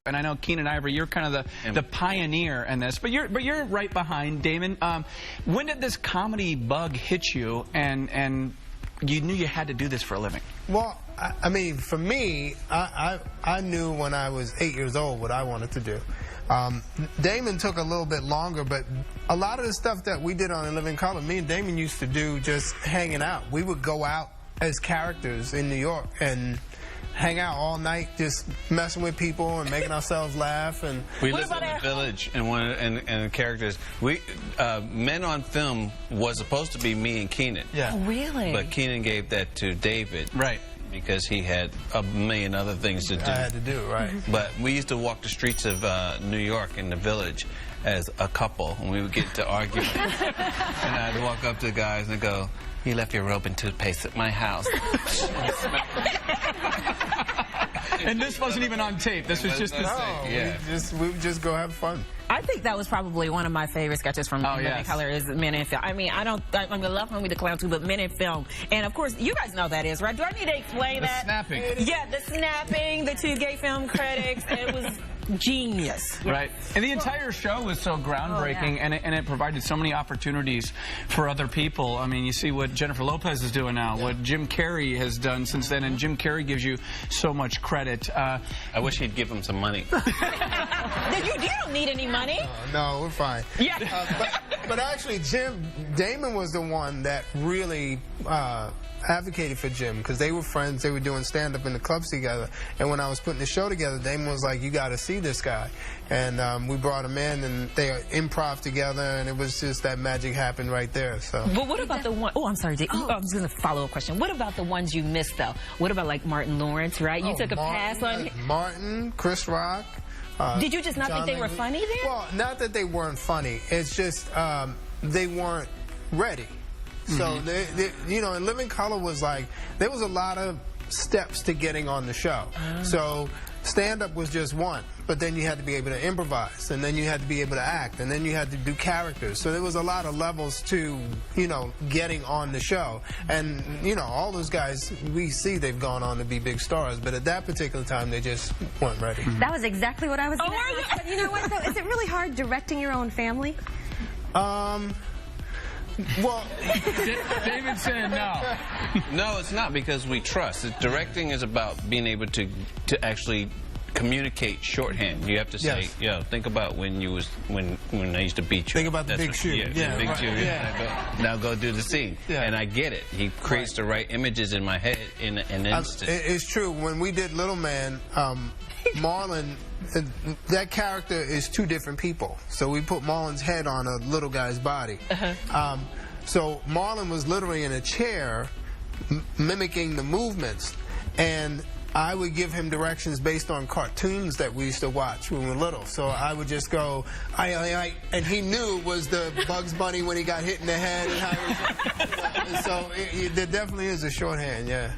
And I know Keenen Ivory, you're kind of the pioneer in this, but you're right behind Damon. When did this comedy bug hit you, and you knew you had to do this for a living? Well, I mean, for me, I knew when I was 8 years old what I wanted to do. Damon took a little bit longer, but a lot of the stuff that we did on In Living Color, me and Damon used to do just hanging out. We would go out as characters in New York and hang out all night, just messing with people and making ourselves laugh. And we lived in the village, and the characters. Men on Film was supposed to be me and Keenen. Yeah. Oh, really? But Keenen gave that to David. Right. Because he had a million other things to do. I had to do, right. But we used to walk the streets of New York in the village as a couple, and we would get to argument. And I'd walk up to the guys and go, "You left your rope and toothpaste at my house." And this wasn't even on tape. This was just the we would just go have fun. I think that was probably one of my favorite sketches from Living Color is Men in Film. I mean, I love Homie the Clown too, but Men in Film. And of course, you guys know what that is, right? Do I need to explain that? Snapping. Yeah, the snapping, the two gay film critics. It was genius. Right. And the entire show was so groundbreaking, and it provided so many opportunities for other people. I mean, you see what Jennifer Lopez is doing now, what Jim Carrey has done since then, and Jim Carrey gives you so much credit. I wish he'd give him some money. You don't need any money. No, we're fine. Yeah. But actually, Damon was the one that really advocated for Jim, because they were friends. They were doing stand-up in the clubs together. And when I was putting the show together, Damon was like, "You got to see this guy." And we brought him in, and they improv together, and it was just that magic happened right there. So. But what about the one? Oh, I'm sorry. I was going to follow up question. What about the ones you missed though? What about like Martin Lawrence? Right? You took a pass on Martin, Chris Rock. Did you just not think they were funny then? Well, not that they weren't funny. It's just they weren't ready. So, you know, In Living Color was like, there was a lot of steps to getting on the show. So, stand-up was just one. But then you had to be able to improvise. And then you had to be able to act. And then you had to do characters. So there was a lot of levels to, you know, getting on the show. And, you know, all those guys, we see they've gone on to be big stars. But at that particular time, they just weren't ready. That was exactly what I was going to ask. But you know what, though? Is it really hard directing your own family? Well, David said no. No, it's not, because we trust. Directing is about being able to actually communicate shorthand. You have to say, yo, think about when you was when I used to beat you. Think about the big shoe. Yeah, the big shoe. Now go do the scene. And I get it. He creates the right images in my head in an instant. It's true. When we did Little Man, Marlon, that character is two different people. So we put Marlon's head on a little guy's body. So Marlon was literally in a chair mimicking the movements, and I would give him directions based on cartoons that we used to watch when we were little. So I would just go, I, and he knew it was the Bugs Bunny when he got hit in the head. And how he was, so there definitely is a shorthand, yeah.